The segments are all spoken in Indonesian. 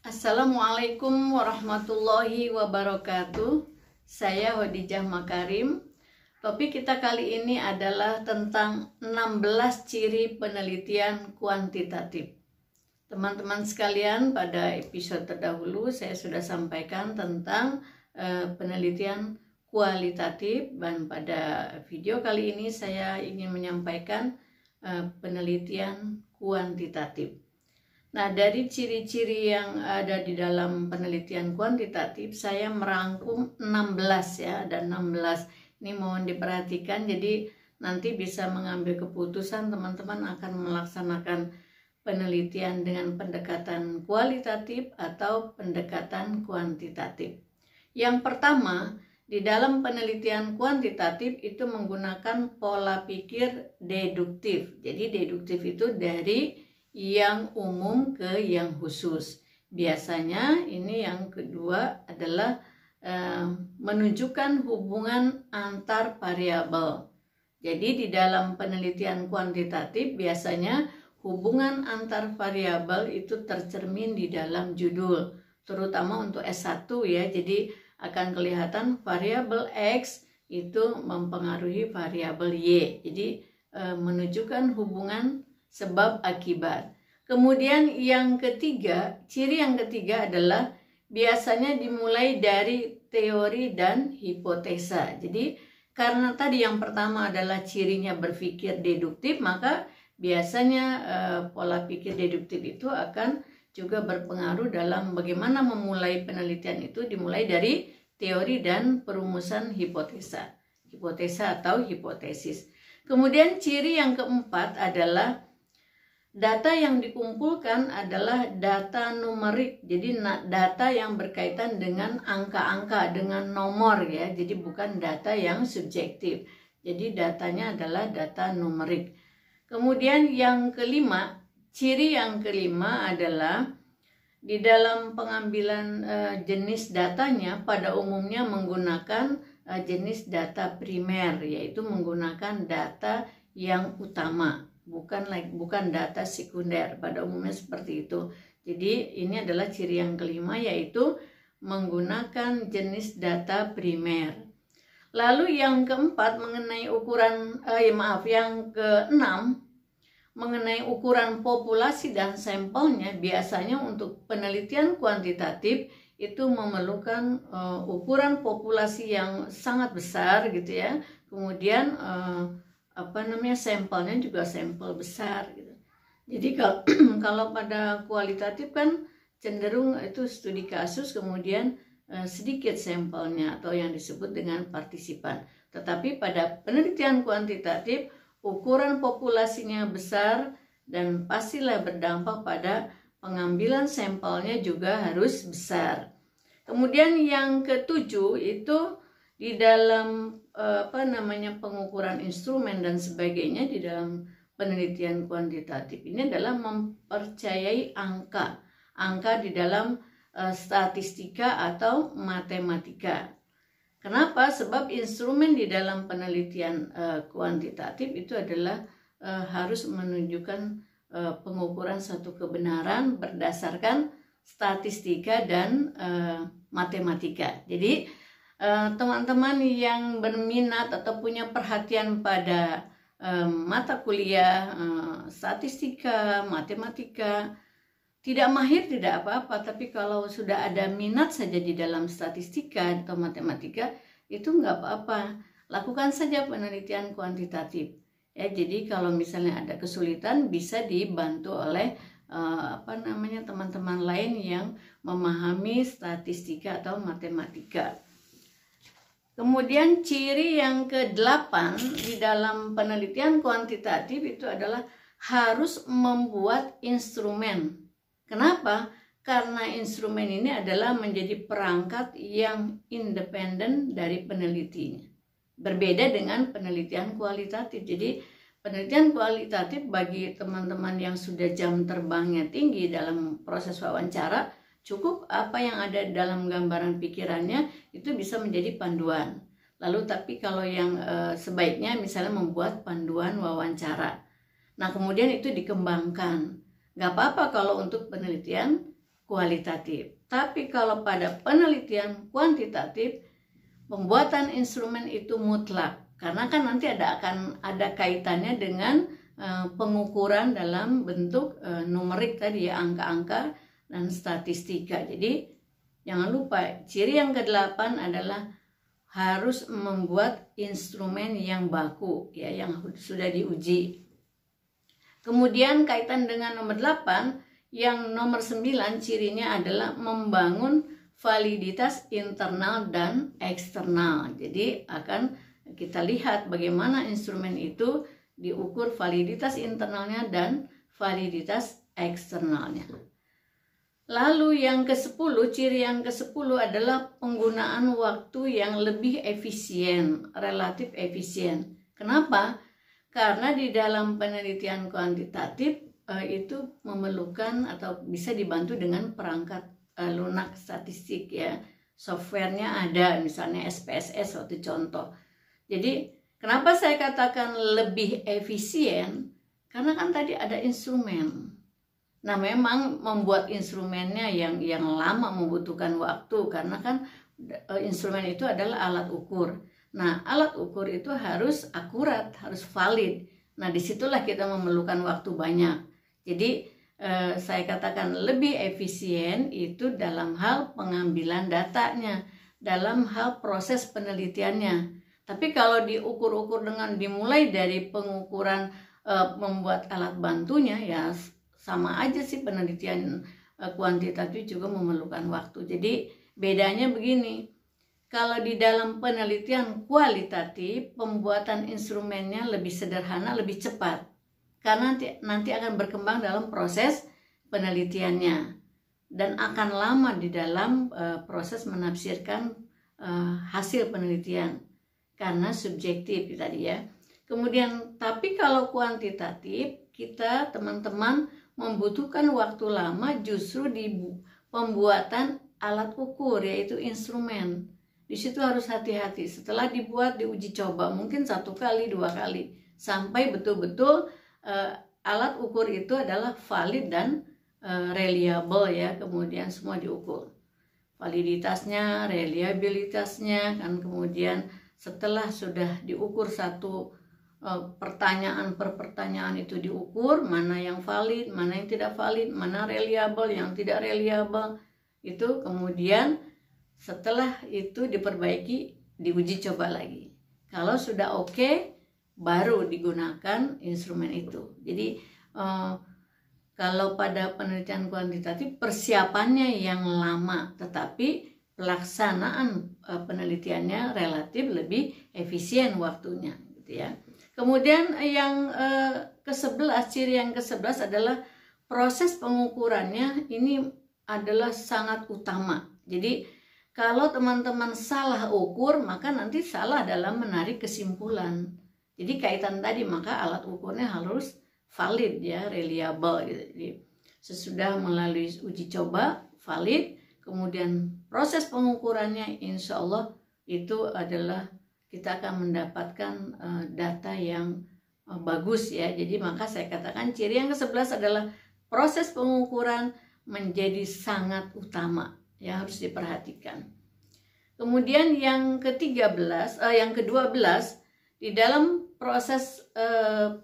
Assalamualaikum warahmatullahi wabarakatuh. Saya Hodijah Makarim. Topik kita kali ini adalah tentang 16 ciri penelitian kuantitatif. Teman-teman sekalian, pada episode terdahulu saya sudah sampaikan tentang penelitian kualitatif, dan pada video kali ini saya ingin menyampaikan penelitian kuantitatif. Nah, dari ciri-ciri yang ada di dalam penelitian kuantitatif, saya merangkum 16 ya, ada 16. Ini mohon diperhatikan, jadi nanti bisa mengambil keputusan teman-teman akan melaksanakan penelitian dengan pendekatan kualitatif atau pendekatan kuantitatif. Yang pertama, di dalam penelitian kuantitatif itu menggunakan pola pikir deduktif. Jadi deduktif itu dari yang umum ke yang khusus. Biasanya ini yang kedua adalah menunjukkan hubungan antar variabel. Jadi di dalam penelitian kuantitatif biasanya hubungan antar variabel itu tercermin di dalam judul, terutama untuk S1 ya. Jadi akan kelihatan variabel X itu mempengaruhi variabel Y. Jadi menunjukkan hubungan sebab akibat. Kemudian yang ketiga, ciri yang ketiga adalah biasanya dimulai dari teori dan hipotesa. Jadi karena tadi yang pertama adalah cirinya berpikir deduktif, maka biasanya pola pikir deduktif itu akan juga berpengaruh dalam bagaimana memulai penelitian itu, dimulai dari teori dan perumusan hipotesa. Hipotesa atau hipotesis. Kemudian ciri yang keempat adalah data yang dikumpulkan adalah data numerik. Jadi data yang berkaitan dengan angka-angka, dengan nomor ya. Jadi bukan data yang subjektif. Jadi datanya adalah data numerik. Kemudian yang kelima, ciri yang kelima adalah di dalam pengambilan jenis datanya pada umumnya menggunakan jenis data primer, yaitu menggunakan data yang utama. Bukan data sekunder, pada umumnya seperti itu. Jadi ini adalah ciri yang kelima, yaitu menggunakan jenis data primer. Lalu yang keempat mengenai ukuran, yang keenam mengenai ukuran populasi dan sampelnya. Biasanya untuk penelitian kuantitatif itu memerlukan ukuran populasi yang sangat besar gitu ya. Kemudian sampelnya juga sampel besar gitu. Jadi kalau pada kualitatif kan cenderung itu studi kasus, kemudian sedikit sampelnya atau yang disebut dengan partisipan. Tetapi pada penelitian kuantitatif ukuran populasinya besar dan pastilah berdampak pada pengambilan sampelnya juga harus besar. Kemudian yang ketujuh itu di dalam pengukuran instrumen dan sebagainya di dalam penelitian kuantitatif ini adalah mempercayai angka di dalam statistika atau matematika. Kenapa? Sebab instrumen di dalam penelitian kuantitatif itu adalah harus menunjukkan pengukuran suatu kebenaran berdasarkan statistika dan matematika. Jadi teman-teman yang berminat atau punya perhatian pada mata kuliah statistika, matematika, tidak mahir tidak apa-apa, tapi kalau sudah ada minat saja di dalam statistika atau matematika itu nggak apa-apa, lakukan saja penelitian kuantitatif ya. Jadi kalau misalnya ada kesulitan bisa dibantu oleh teman-teman lain yang memahami statistika atau matematika. Kemudian ciri yang ke-8 di dalam penelitian kuantitatif itu adalah harus membuat instrumen. Kenapa? Karena instrumen ini adalah menjadi perangkat yang independen dari penelitinya. Berbeda dengan penelitian kualitatif. Jadi penelitian kualitatif bagi teman-teman yang sudah jam terbangnya tinggi dalam proses wawancara, cukup apa yang ada dalam gambaran pikirannya itu bisa menjadi panduan. Lalu tapi kalau yang sebaiknya misalnya membuat panduan wawancara. Nah kemudian itu dikembangkan. Gak apa-apa kalau untuk penelitian kualitatif. Tapi kalau pada penelitian kuantitatif, pembuatan instrumen itu mutlak, karena kan nanti akan ada kaitannya dengan pengukuran dalam bentuk numerik tadi ya, angka-angka dan statistika. Jadi jangan lupa ciri yang ke-8 adalah harus membuat instrumen yang baku ya, yang sudah diuji. Kemudian kaitan dengan nomor 8, yang nomor 9 cirinya adalah membangun validitas internal dan eksternal. Jadi akan kita lihat bagaimana instrumen itu diukur validitas internalnya dan validitas eksternalnya. Lalu yang ke-10, ciri yang ke-10 adalah penggunaan waktu yang lebih efisien, relatif efisien. Kenapa? Karena di dalam penelitian kuantitatif itu memerlukan atau bisa dibantu dengan perangkat lunak statistik ya. Softwarenya ada, misalnya SPSS waktu contoh. Jadi kenapa saya katakan lebih efisien? Karena kan tadi ada instrumen. Nah, memang membuat instrumennya yang lama membutuhkan waktu, karena kan instrumen itu adalah alat ukur. Nah, alat ukur itu harus akurat, harus valid. Nah, disitulah kita memerlukan waktu banyak. Jadi saya katakan lebih efisien itu dalam hal pengambilan datanya, dalam hal proses penelitiannya. Tapi kalau diukur-ukur dengan dimulai dari pengukuran membuat alat bantunya, ya sama aja sih, penelitian kuantitatif juga memerlukan waktu. Jadi bedanya begini, kalau di dalam penelitian kualitatif pembuatan instrumennya lebih sederhana, lebih cepat, karena nanti akan berkembang dalam proses penelitiannya dan akan lama di dalam proses menafsirkan hasil penelitian, karena subjektif tadi ya. Kemudian tapi kalau kuantitatif, kita teman-teman membutuhkan waktu lama justru di pembuatan alat ukur, yaitu instrumen. Di situ harus hati-hati. Setelah dibuat, diuji coba mungkin 1 kali, 2 kali, sampai betul-betul alat ukur itu adalah valid dan reliable ya. Kemudian semua diukur, validitasnya, reliabilitasnya kan. Kemudian setelah sudah diukur satu pertanyaan per pertanyaan itu diukur, mana yang valid, mana yang tidak valid, mana reliable, yang tidak reliable itu. Kemudian setelah itu diperbaiki, diuji coba lagi. Kalau sudah oke, baru digunakan instrumen itu. Jadi kalau pada penelitian kuantitatif persiapannya yang lama, tetapi pelaksanaan penelitiannya relatif lebih efisien waktunya gitu ya. Kemudian yang ke-11, ciri yang ke-11 adalah proses pengukurannya ini adalah sangat utama. Jadi kalau teman-teman salah ukur, maka nanti salah dalam menarik kesimpulan. Jadi kaitan tadi, maka alat ukurnya harus valid ya, reliable gitu. Jadi sesudah melalui uji coba valid, kemudian proses pengukurannya insya Allah itu adalah kita akan mendapatkan data yang bagus ya. Jadi maka saya katakan ciri yang ke-11 adalah proses pengukuran menjadi sangat utama ya, harus diperhatikan. Kemudian yang ke-12 di dalam proses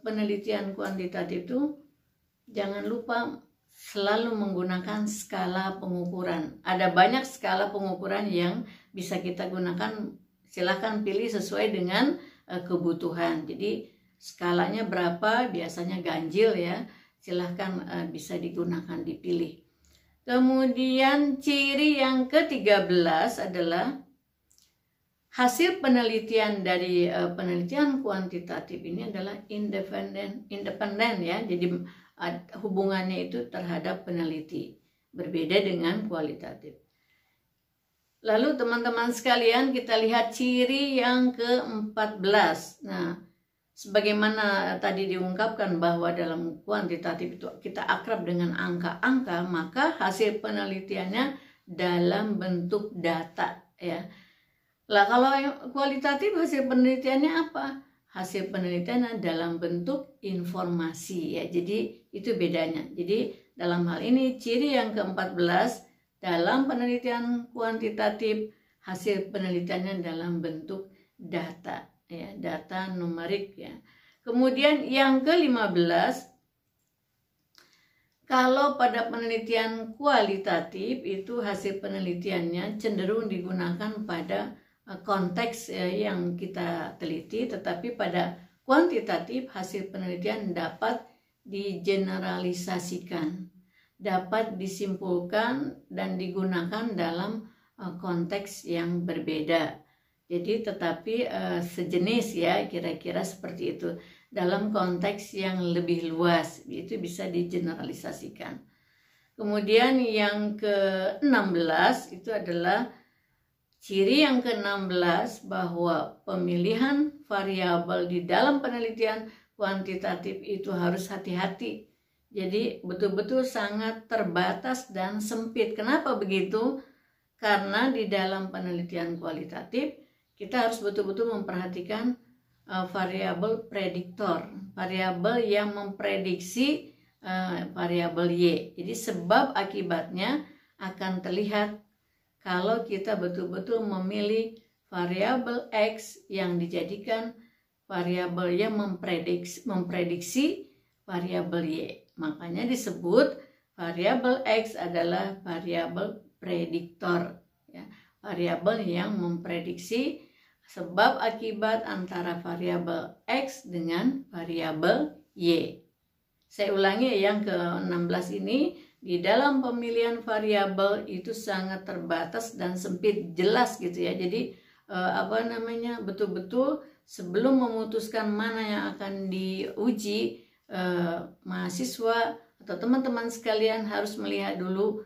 penelitian kuantitatif itu jangan lupa selalu menggunakan skala pengukuran. Ada banyak skala pengukuran yang bisa kita gunakan, silahkan pilih sesuai dengan kebutuhan. Jadi skalanya berapa, biasanya ganjil ya, silahkan bisa digunakan, dipilih. Kemudian ciri yang ke-13 adalah hasil penelitian dari penelitian kuantitatif ini adalah independen ya. Jadi hubungannya itu terhadap peneliti, berbeda dengan kualitatif. Lalu teman-teman sekalian, kita lihat ciri yang ke-14. Nah, sebagaimana tadi diungkapkan bahwa dalam kuantitatif itu kita akrab dengan angka-angka, maka hasil penelitiannya dalam bentuk data ya. Lah kalau yang kualitatif hasil penelitiannya apa? hasil penelitian dalam bentuk informasi ya. Jadi itu bedanya. Jadi dalam hal ini ciri yang ke-14 dalam penelitian kuantitatif hasil penelitiannya dalam bentuk data ya, data numerik ya. Kemudian yang ke-15, kalau pada penelitian kualitatif itu hasil penelitiannya cenderung digunakan pada konteks yang kita teliti, tetapi pada kuantitatif hasil penelitian dapat digeneralisasikan, dapat disimpulkan dan digunakan dalam konteks yang berbeda. Jadi tetapi sejenis ya, kira-kira seperti itu. Dalam konteks yang lebih luas itu bisa digeneralisasikan. Kemudian yang ke-16 itu adalah ciri yang ke-16 bahwa pemilihan variabel di dalam penelitian kuantitatif itu harus hati-hati. Jadi betul-betul sangat terbatas dan sempit. Kenapa begitu? Karena di dalam penelitian kualitatif kita harus betul-betul memperhatikan variabel prediktor, variabel yang memprediksi variabel Y. Jadi sebab akibatnya akan terlihat kalau kita betul-betul memilih variabel X yang dijadikan variabel yang memprediksi variabel Y. Makanya disebut variabel X adalah variabel prediktor, ya. Variabel yang memprediksi sebab akibat antara variabel X dengan variabel Y. Saya ulangi yang ke-16 ini. Di dalam pemilihan variabel itu sangat terbatas dan sempit, jelas gitu ya. Jadi betul-betul sebelum memutuskan mana yang akan diuji, mahasiswa atau teman-teman sekalian harus melihat dulu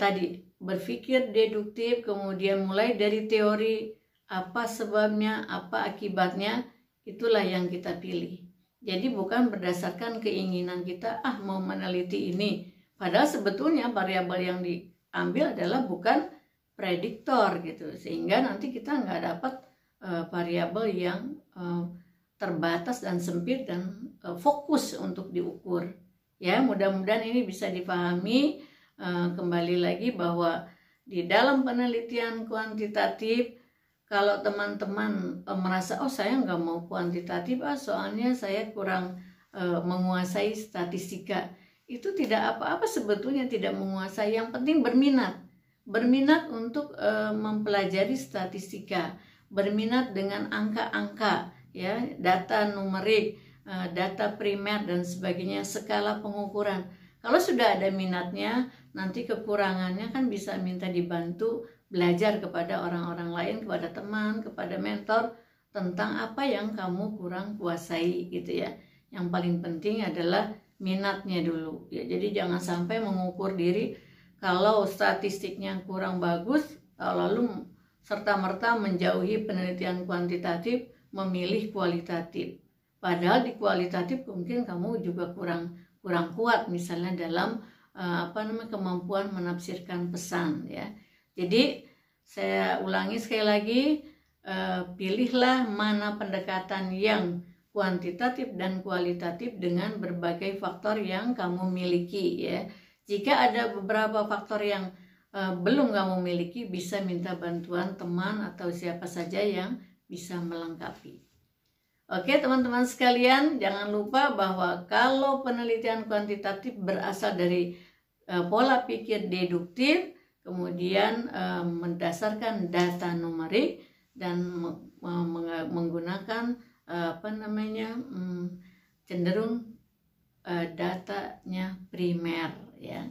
tadi berpikir deduktif, kemudian mulai dari teori apa sebabnya, apa akibatnya, itulah yang kita pilih. Jadi bukan berdasarkan keinginan kita mau meneliti ini. Padahal sebetulnya variabel yang diambil adalah bukan prediktor gitu, sehingga nanti kita nggak dapat variabel yang terbatas dan sempit dan fokus untuk diukur. Ya, mudah-mudahan ini bisa dipahami. Kembali lagi bahwa di dalam penelitian kuantitatif, kalau teman-teman merasa saya nggak mau kuantitatif, soalnya saya kurang menguasai statistika. Itu tidak apa-apa sebetulnya, tidak menguasai, yang penting berminat untuk mempelajari statistika, berminat dengan angka-angka ya, data numerik, data primer dan sebagainya, skala pengukuran. Kalau sudah ada minatnya, nanti kekurangannya kan bisa minta dibantu belajar kepada orang-orang lain, kepada teman, kepada mentor tentang apa yang kamu kurang kuasai gitu ya. Yang paling penting adalah minatnya dulu ya. Jadi jangan sampai mengukur diri kalau statistiknya kurang bagus lalu serta-merta menjauhi penelitian kuantitatif, memilih kualitatif. Padahal di kualitatif mungkin kamu juga kurang kuat misalnya dalam kemampuan menafsirkan pesan ya. Jadi saya ulangi sekali lagi, pilihlah mana pendekatan yang kuantitatif dan kualitatif dengan berbagai faktor yang kamu miliki ya. Jika ada beberapa faktor yang belum kamu miliki, bisa minta bantuan teman atau siapa saja yang bisa melengkapi. Oke teman-teman sekalian, jangan lupa bahwa kalau penelitian kuantitatif berasal dari pola pikir deduktif, kemudian mendasarkan data numerik dan menggunakan cenderung datanya primer ya.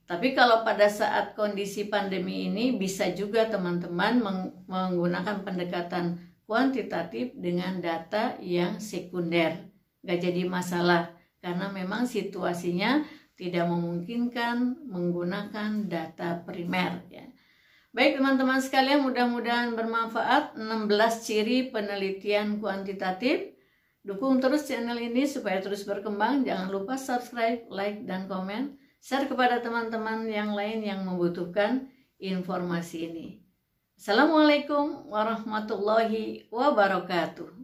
Tapi kalau pada saat kondisi pandemi ini bisa juga teman-teman menggunakan pendekatan kuantitatif dengan data yang sekunder. Gak jadi masalah karena memang situasinya tidak memungkinkan menggunakan data primer ya. Baik teman-teman sekalian, mudah-mudahan bermanfaat 16 ciri penelitian kuantitatif. Dukung terus channel ini supaya terus berkembang. Jangan lupa subscribe, like, dan komen. Share kepada teman-teman yang lain yang membutuhkan informasi ini. Assalamualaikum warahmatullahi wabarakatuh.